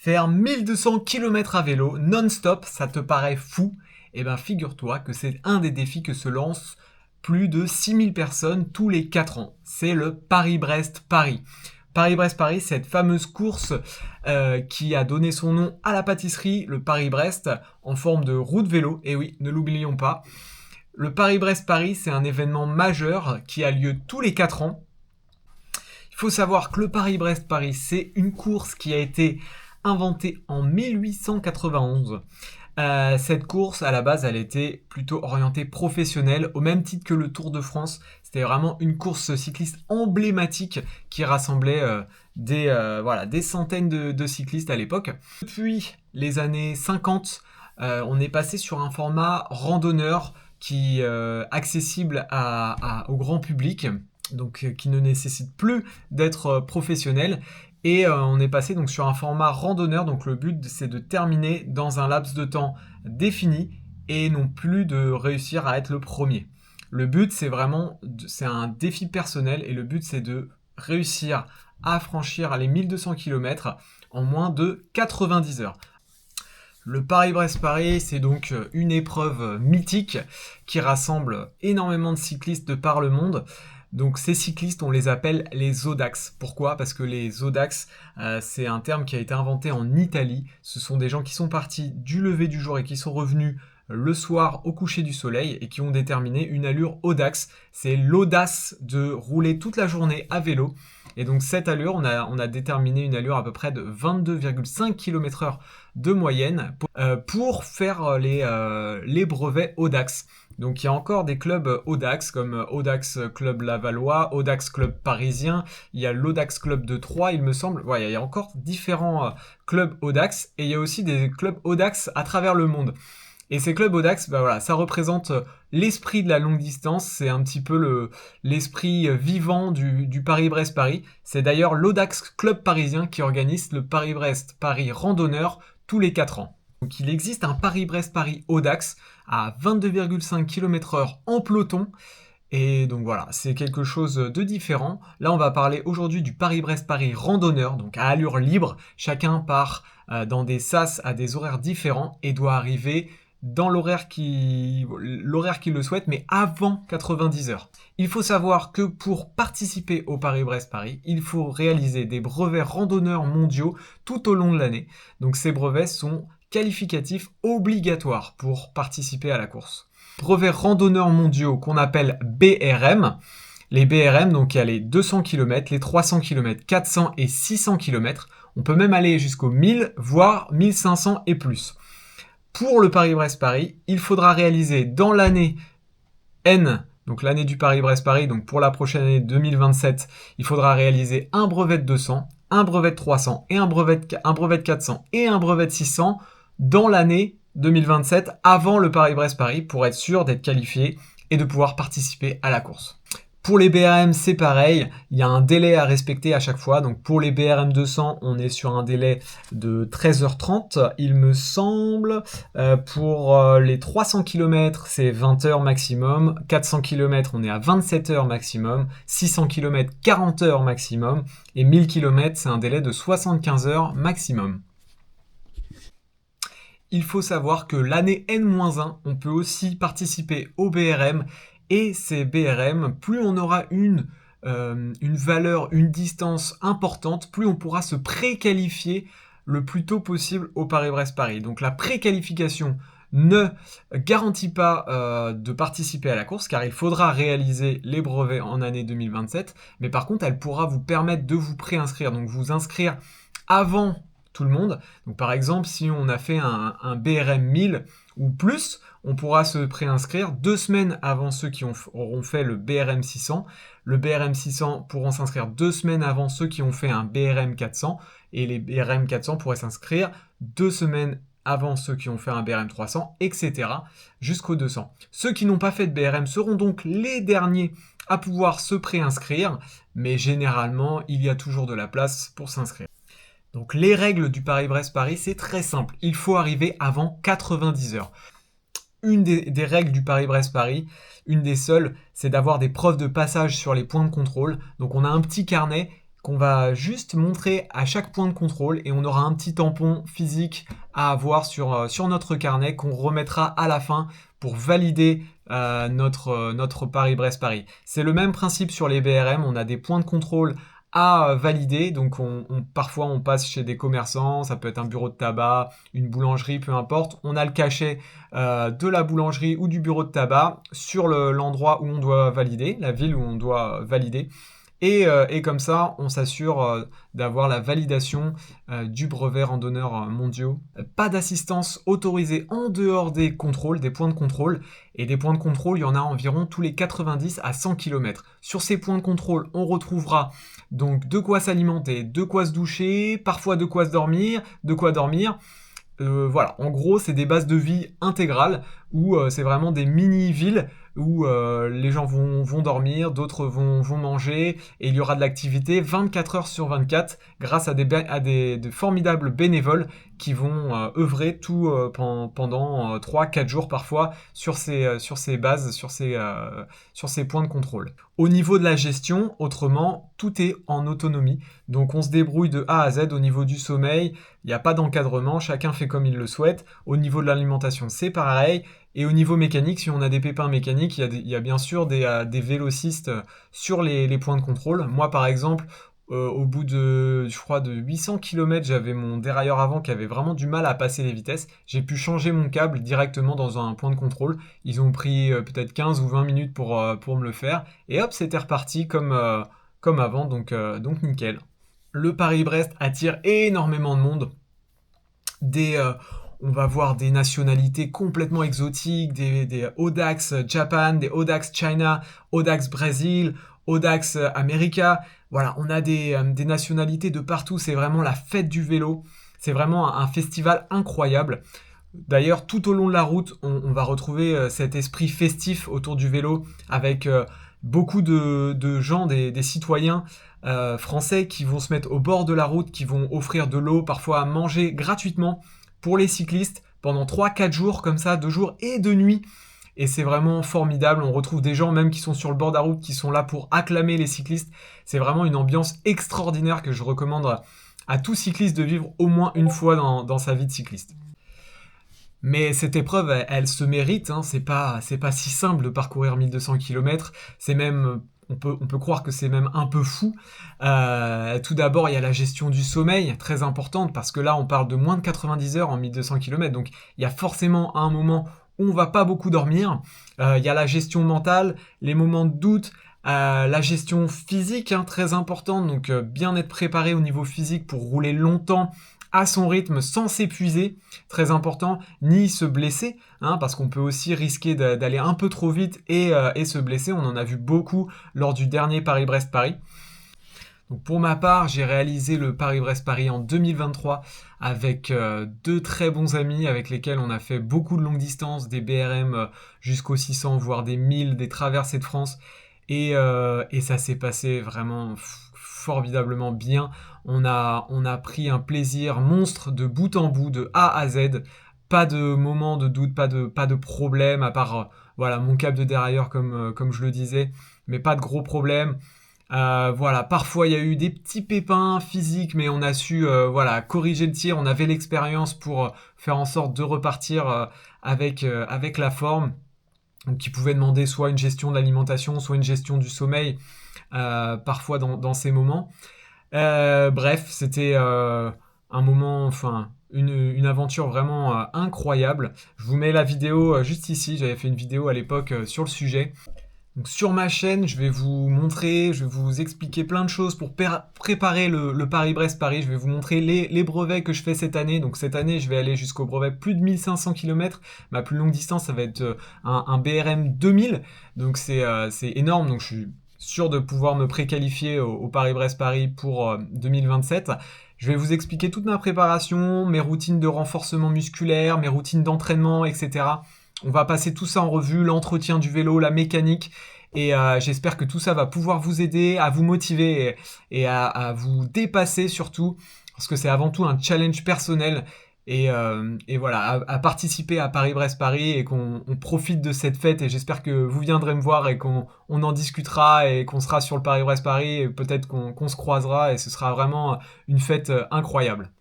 Faire 1200 km à vélo non-stop, ça te paraît fou? Eh bien, figure-toi que c'est un des défis que se lancent plus de 6000 personnes tous les 4 ans. C'est le Paris-Brest-Paris. Paris-Brest-Paris, cette fameuse course qui a donné son nom à la pâtisserie, le Paris-Brest, en forme de roue de vélo. Et oui, ne l'oublions pas. Le Paris-Brest-Paris, c'est un événement majeur qui a lieu tous les 4 ans. Il faut savoir que le Paris-Brest-Paris, c'est une course qui a été inventée en 1891. Cette course, à la base, elle était plutôt orientée professionnelle, au même titre que le Tour de France. C'était vraiment une course cycliste emblématique qui rassemblait des centaines de cyclistes à l'époque. Depuis les années 50, on est passé sur un format randonneur qui est accessible au grand public, donc qui ne nécessite plus d'être professionnel. Et on est passé donc sur un format randonneur, donc le but c'est de terminer dans un laps de temps défini et non plus de réussir à être le premier. Le but c'est un défi personnel et le but c'est de réussir à franchir les 1200 km en moins de 90 heures. Le Paris-Brest-Paris, c'est donc une épreuve mythique qui rassemble énormément de cyclistes de par le monde. Donc ces cyclistes, on les appelle les Audax. Pourquoi ? Parce que les Audax, c'est un terme qui a été inventé en Italie. Ce sont des gens qui sont partis du lever du jour et qui sont revenus le soir au coucher du soleil et qui ont déterminé une allure Audax. C'est l'audace de rouler toute la journée à vélo. Et donc cette allure, on a déterminé une allure à peu près de 22,5 km/h de moyenne pour faire les brevets Audax. Donc il y a encore des clubs Audax comme Audax Club Lavallois, Audax Club Parisien, il y a l'Audax Club de Troyes il me semble. Ouais, il y a encore différents clubs Audax et il y a aussi des clubs Audax à travers le monde. Et ces clubs Audax, ça représente l'esprit de la longue distance, c'est un petit peu l'esprit vivant du Paris-Brest-Paris. C'est d'ailleurs l'Audax Club Parisien qui organise le Paris-Brest-Paris randonneur tous les 4 ans. Donc il existe un Paris-Brest-Paris Audax à 22,5 km/h en peloton. Et donc voilà, c'est quelque chose de différent. Là, on va parler aujourd'hui du Paris-Brest-Paris randonneur, donc à allure libre. Chacun part dans des sas à des horaires différents et doit arriver dans l'horaire qu'il le souhaite, mais avant 90 heures. Il faut savoir que pour participer au Paris-Brest-Paris, il faut réaliser des brevets randonneurs mondiaux tout au long de l'année. Donc ces brevets sont qualificatifs obligatoires pour participer à la course. Brevets randonneurs mondiaux qu'on appelle BRM. Les BRM, donc il y a les 200 km, les 300 km, 400 et 600 km. On peut même aller jusqu'aux 1000, voire 1500 et plus. Pour le Paris-Brest-Paris, il faudra réaliser dans l'année N, donc l'année du Paris-Brest-Paris, donc pour la prochaine année 2027, il faudra réaliser un brevet de 200, un brevet de 300 et un brevet de 400 et un brevet de 600 dans l'année 2027 avant le Paris-Brest-Paris pour être sûr d'être qualifié et de pouvoir participer à la course. Pour les BRM, c'est pareil, il y a un délai à respecter à chaque fois. Donc pour les BRM 200, on est sur un délai de 13h30, il me semble. Pour les 300 km, c'est 20 heures maximum. 400 km, on est à 27 heures maximum. 600 km, 40 heures maximum. Et 1000 km, c'est un délai de 75 heures maximum. Il faut savoir que l'année N-1, on peut aussi participer au BRM. Et ces BRM, plus on aura une valeur, une distance importante, plus on pourra se préqualifier le plus tôt possible au Paris-Brest-Paris. Donc la préqualification ne garantit pas de participer à la course car il faudra réaliser les brevets en année 2027. Mais par contre, elle pourra vous permettre de vous préinscrire, donc vous inscrire avant tout le monde. Donc par exemple, si on a fait un BRM 1000 ou plus, on pourra se préinscrire 2 semaines avant ceux qui auront fait le BRM 600. Le BRM 600 pourront s'inscrire 2 semaines avant ceux qui ont fait un BRM 400 et les BRM 400 pourraient s'inscrire 2 semaines avant ceux qui ont fait un BRM 300, etc. jusqu'au 200. Ceux qui n'ont pas fait de BRM seront donc les derniers à pouvoir se préinscrire, mais généralement, il y a toujours de la place pour s'inscrire. Donc les règles du Paris-Brest-Paris, c'est très simple. Il faut arriver avant 90 heures. Une des règles du Paris-Brest-Paris, une des seules, c'est d'avoir des preuves de passage sur les points de contrôle. Donc on a un petit carnet qu'on va juste montrer à chaque point de contrôle et on aura un petit tampon physique à avoir sur notre carnet qu'on remettra à la fin pour valider notre Paris-Brest-Paris. C'est le même principe sur les BRM, on a des points de contrôle à valider, donc parfois on passe chez des commerçants, ça peut être un bureau de tabac, une boulangerie, peu importe, on a le cachet de la boulangerie ou du bureau de tabac sur l'endroit où on doit valider, la ville où on doit valider. Et comme ça, on s'assure d'avoir la validation du brevet randonneur mondiaux. Pas d'assistance autorisée en dehors des contrôles, des points de contrôle. Et des points de contrôle, il y en a environ tous les 90 à 100 km. Sur ces points de contrôle, on retrouvera donc de quoi s'alimenter, de quoi se doucher, parfois de quoi se dormir, de quoi dormir. Voilà, en gros, c'est des bases de vie intégrales où c'est vraiment des mini-villes où les gens vont dormir, d'autres vont manger, et il y aura de l'activité 24 heures sur 24 grâce à de formidables bénévoles qui vont œuvrer pendant 3-4 jours parfois sur ces bases, sur ces points de contrôle. Au niveau de la gestion, autrement, tout est en autonomie. Donc on se débrouille de A à Z au niveau du sommeil, il n'y a pas d'encadrement, chacun fait comme il le souhaite. Au niveau de l'alimentation, c'est pareil. Et au niveau mécanique, si on a des pépins mécaniques, il y a bien sûr des vélocistes sur les points de contrôle. Moi, par exemple, au bout je crois, de 800 km, j'avais mon dérailleur avant qui avait vraiment du mal à passer les vitesses. J'ai pu changer mon câble directement dans un point de contrôle. Ils ont pris peut-être 15 ou 20 minutes pour me le faire. Et hop, c'était reparti comme avant, donc nickel. Le Paris-Brest attire énormément de monde. On va voir des nationalités complètement exotiques, des Audax Japan, des Audax China, Audax Brésil, Audax America. Voilà, on a des nationalités de partout. C'est vraiment la fête du vélo. C'est vraiment un festival incroyable. D'ailleurs, tout au long de la route, on va retrouver cet esprit festif autour du vélo avec beaucoup de gens, des citoyens français qui vont se mettre au bord de la route, qui vont offrir de l'eau, parfois à manger gratuitement pour les cyclistes pendant 3-4 jours comme ça, 2 jours et 2 nuits. Et c'est vraiment formidable. On retrouve des gens même qui sont sur le bord de la route, qui sont là pour acclamer les cyclistes. C'est vraiment une ambiance extraordinaire que je recommande à tout cycliste de vivre au moins une fois dans sa vie de cycliste. Mais cette épreuve, elle se mérite, hein. C'est pas si simple de parcourir 1200 km. C'est même, on peut croire que c'est même un peu fou. Tout d'abord, il y a la gestion du sommeil, très importante, parce que là, on parle de moins de 90 heures en 1200 km. Donc, il y a forcément un moment où on va pas beaucoup dormir. Il y a la gestion mentale, les moments de doute, la gestion physique, hein, très importante. Donc, bien être préparé au niveau physique pour rouler longtemps à son rythme sans s'épuiser, très important, ni se blesser, hein, parce qu'on peut aussi risquer d'aller un peu trop vite et se blesser. On en a vu beaucoup lors du dernier Paris-Brest-Paris. Donc pour ma part, j'ai réalisé le Paris-Brest-Paris en 2023 avec 2 très bons amis avec lesquels on a fait beaucoup de longues distances, des BRM jusqu'aux 600, voire des 1000, des traversées de France. Et ça s'est passé vraiment formidablement bien. On a pris un plaisir monstre de bout en bout, de A à Z. Pas de moment de doute, pas de problème, à part voilà, mon câble de dérailleur comme je le disais, mais pas de gros problèmes. Voilà, parfois il y a eu des petits pépins physiques, mais on a su voilà, corriger le tir. On avait l'expérience pour faire en sorte de repartir avec la forme. Donc, qui pouvait demander soit une gestion de l'alimentation, soit une gestion du sommeil, parfois dans ces moments. Bref, c'était un moment, enfin, une aventure vraiment incroyable. Je vous mets la vidéo juste ici, j'avais fait une vidéo à l'époque sur le sujet. Donc sur ma chaîne, je vais vous montrer, je vais vous expliquer plein de choses pour préparer le Paris-Brest-Paris. Je vais vous montrer les brevets que je fais cette année. Donc cette année, je vais aller jusqu'au brevet plus de 1500 km. Ma plus longue distance, ça va être un BRM 2000. Donc c'est énorme. Donc je suis sûr de pouvoir me préqualifier au Paris-Brest-Paris pour 2027. Je vais vous expliquer toute ma préparation, mes routines de renforcement musculaire, mes routines d'entraînement, etc. On va passer tout ça en revue, l'entretien du vélo, la mécanique, et j'espère que tout ça va pouvoir vous aider, à vous motiver et à vous dépasser surtout, parce que c'est avant tout un challenge personnel, Et voilà, à participer à Paris-Brest-Paris et qu'on profite de cette fête. Et j'espère que vous viendrez me voir et qu'on en discutera et qu'on sera sur le Paris-Brest-Paris et peut-être qu'on se croisera et ce sera vraiment une fête incroyable.